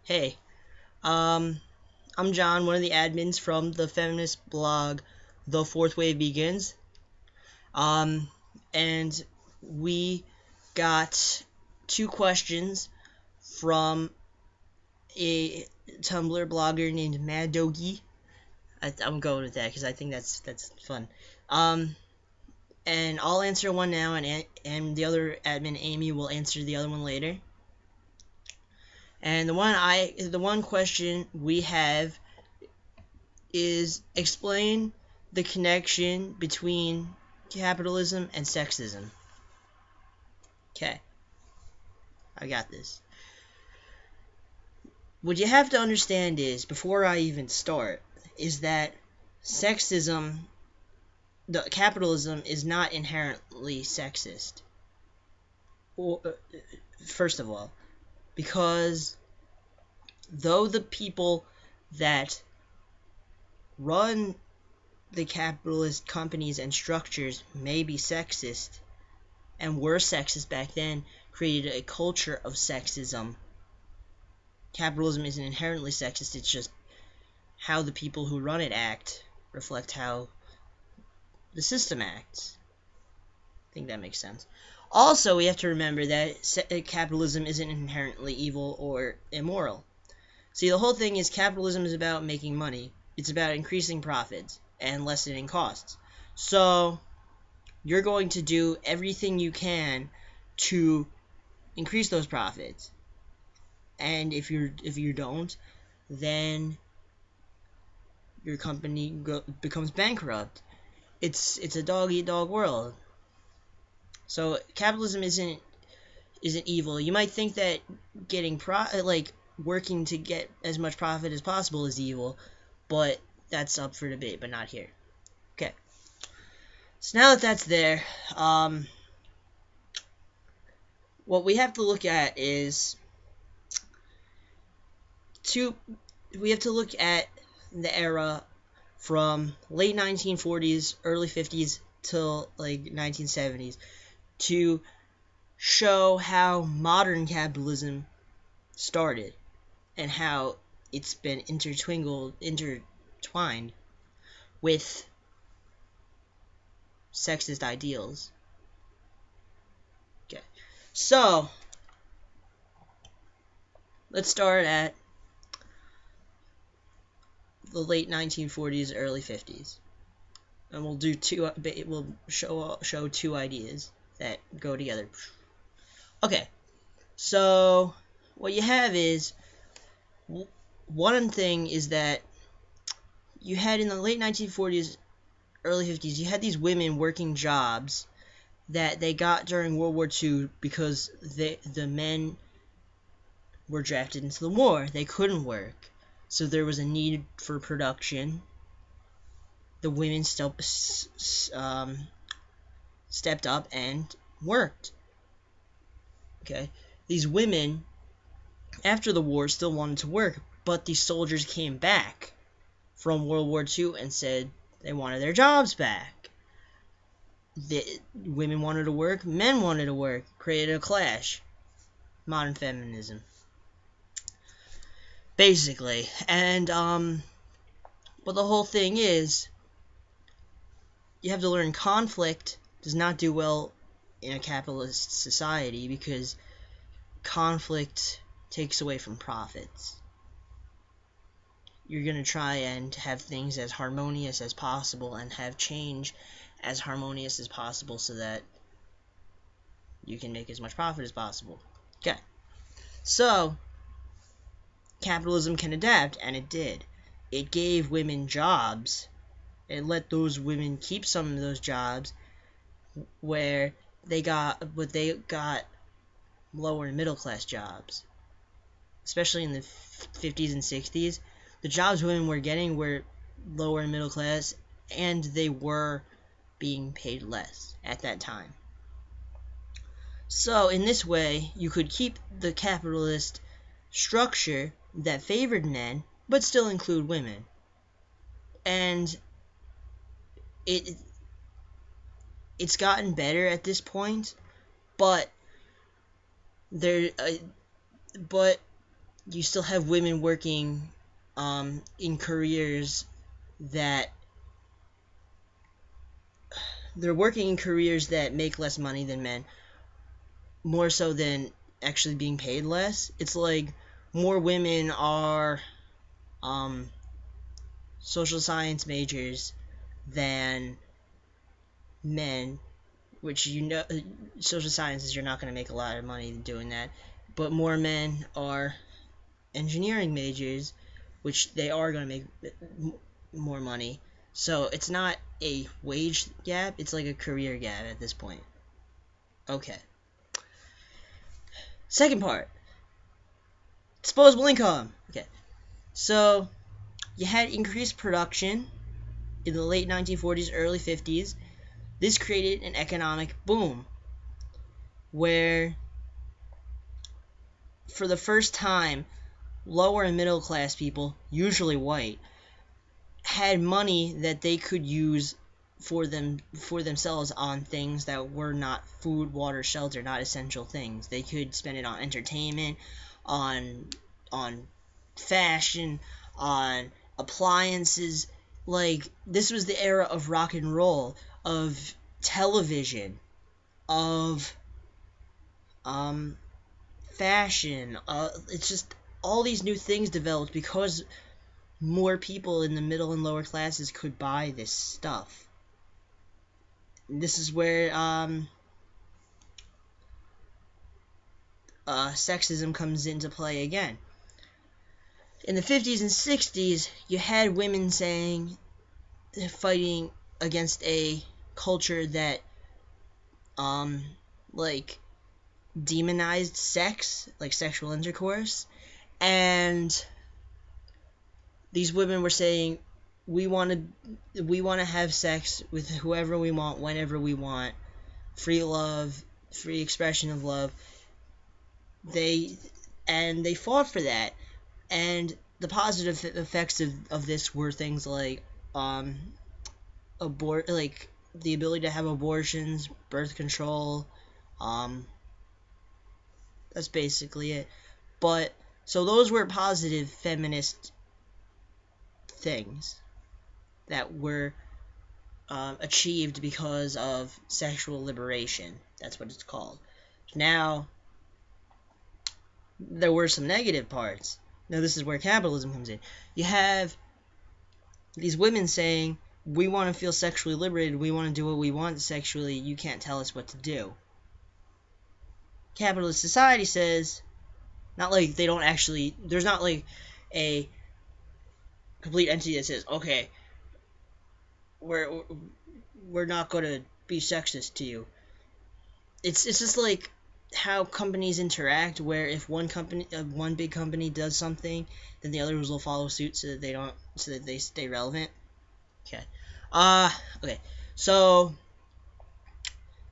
Hey, I'm John, one of the admins from the feminist blog, The Fourth Wave Begins. Um, and we got two questions from a Tumblr blogger named Mad Doggy. I'm going with that because I think that's fun. Um, and I'll answer one now, and the other admin Amy will answer the other one later. And the one question we have is explain the connection between capitalism and sexism. Okay, I got this. What you have to understand is, before I even start, is that sexism, the capitalism is not inherently sexist. Or, first of all, because though the people that run the capitalist companies and structures may be sexist, and were sexist back then, created a culture of sexism. Capitalism isn't inherently sexist, it's just how the people who run it act reflect how the system acts. I think that makes sense. Also, we have to remember that capitalism isn't inherently evil or immoral. See, the whole thing is capitalism is about making money. It's about increasing profits and lessening costs. So, you're going to do everything you can to increase those profits. And if you don't, then your company becomes bankrupt. It's a dog eat dog world. So capitalism isn't evil. You might think that getting working to get as much profit as possible is evil, but that's up for debate, but not here. Okay. So now that that's there, what we have to look at is we have to look at the era from late 1940s, early 50s till like 1970s to show how modern capitalism started and how it's been intertwined with sexist ideals. Okay. So, let's start at the late 1940s, early 50s. And we'll show two ideas that go together. Okay. So, what you have is one thing is that you had in the late 1940s, early 50s, you had these women working jobs that they got during World War II because the men were drafted into the war. They couldn't work. So there was a need for production. The women stepped up and worked. Okay? These women, after the war, still wanted to work, but these soldiers came back from World War II and said they wanted their jobs back. The women wanted to work, men wanted to work, created a clash. Modern feminism. Basically. And, but the whole thing is, you have to learn conflict does not do well in a capitalist society because conflict takes away from profits. You're going to try and have things as harmonious as possible and have change as harmonious as possible so that you can make as much profit as possible. Okay. So, capitalism can adapt, and it did. It gave women jobs. It let those women keep some of those jobs where they got lower and middle class jobs. Especially in the 50s and 60s, the jobs women were getting were lower and middle class, and they were being paid less at that time. So in this way, you could keep the capitalist structure that favored men, but still include women. And it's gotten better at this point, but you still have women working in careers that they're working in careers that make less money than men, more so than actually being paid less. It's like more women are um, social science majors than men, which social sciences, you're not going to make a lot of money doing that, but more men are engineering majors, which they are going to make more money. So it's not a wage gap, it's like a career gap at this point. Okay. Second part, disposable income. Okay. So you had increased production in the late 1940s, early 50s. This created an economic boom where, for the first time, lower and middle class people, usually white, had money that they could use for themselves on things that were not food, water, shelter, not essential things. They could spend it on entertainment, on fashion, on appliances. Like, this was the era of rock and roll, of television, of fashion. It's just all these new things developed because more people in the middle and lower classes could buy this stuff. This is where sexism comes into play again. In the 50s and 60s, you had women fighting against a culture that like demonized sex, like sexual intercourse, and these women were saying, we want to have sex with whoever we want, whenever we want, free love, free expression of love. They fought for that, and the positive effects of this were things like like the ability to have abortions, birth control. That's basically it. But so those were positive feminist things that were achieved because of sexual liberation. That's what it's called. Now, there were some negative parts. Now, this is where capitalism comes in. You have these women saying, we want to feel sexually liberated, we want to do what we want sexually, you can't tell us what to do. Capitalist society says, not like they don't actually, there's not like a complete entity that says, okay, we're not going to be sexist to you. It's just like how companies interact, where if one big company does something, then the others will follow suit so that they stay relevant. Okay. Okay. So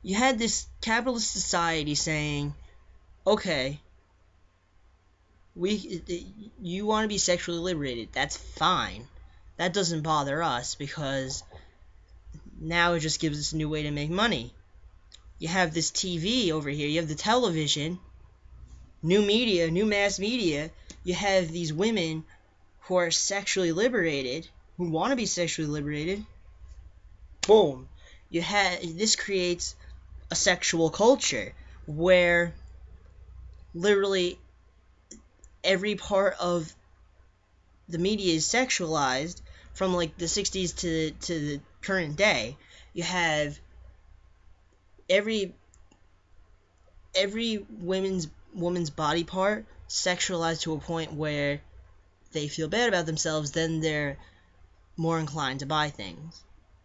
you had this capitalist society saying, okay, you want to be sexually liberated, that's fine. That doesn't bother us because now it just gives us a new way to make money. You have this TV over here, you have the television, new media, new mass media. You have these women who are sexually liberated, who want to be sexually liberated. Boom. This creates a sexual culture where literally every part of the media is sexualized, from like the 60s to the current day. You have every woman's body part sexualized to a point where they feel bad about themselves, then they're more inclined to buy things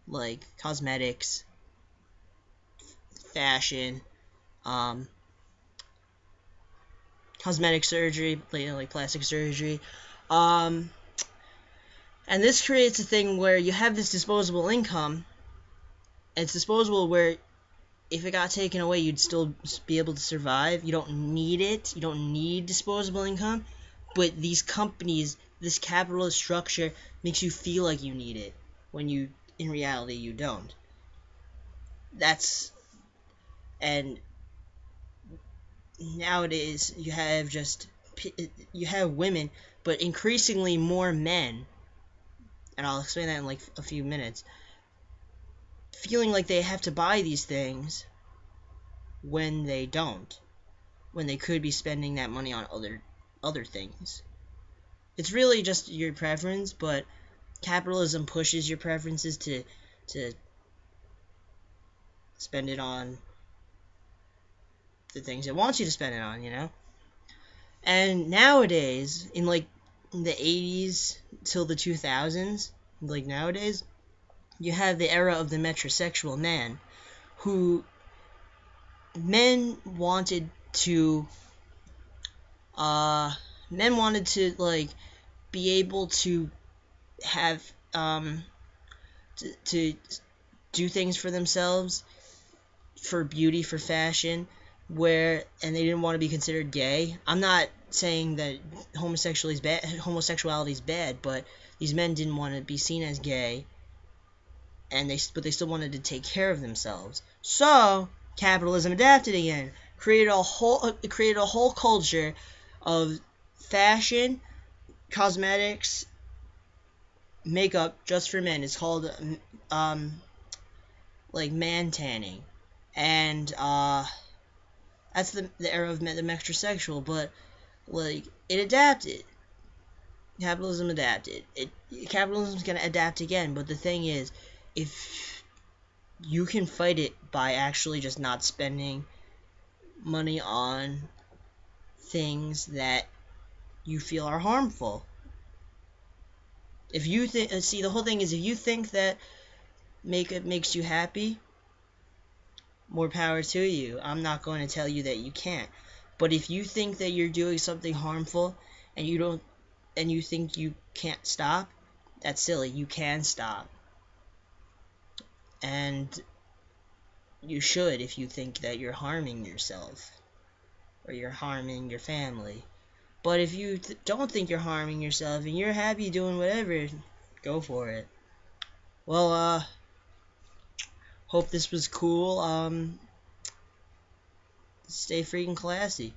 like cosmetics, fashion, cosmetic surgery, like plastic surgery, and this creates a thing where you have this disposable income. And it's disposable where if it got taken away, you'd still be able to survive. You don't need it. You don't need disposable income. But these companies, this capitalist structure, makes you feel like you need it, when in reality, you don't. And nowadays, you have just you have women, but increasingly more men, and I'll explain that in like a few minutes, feeling like they have to buy these things when they don't, when they could be spending that money on other things. It's really just your preference, but capitalism pushes your preferences to spend it on the things it wants you to spend it on, you know? And nowadays, in like the 80s till the 2000s, like nowadays, you have the era of the metrosexual man, who men wanted to, like, be able to have, to do things for themselves, for beauty, for fashion, and they didn't want to be considered gay. I'm not saying that homosexuality is bad, but these men didn't want to be seen as gay, but they still wanted to take care of themselves. So capitalism adapted again, created a whole culture of fashion, cosmetics, makeup just for men. It's called like man tanning, and that's the era of the metrosexual. But like, it adapted. Capitalism adapted. Capitalism's gonna adapt again. But the thing is, if you can fight it by actually just not spending money on things that you feel are harmful. If you see, the whole thing is, if you think that makeup makes you happy, more power to you. I'm not going to tell you that you can't. But if you think that you're doing something harmful and you think you can't stop, that's silly. You can stop. And you should, if you think that you're harming yourself or you're harming your family. But if you don't think you're harming yourself and you're happy doing whatever, go for it. Well, hope this was cool. Stay freaking classy.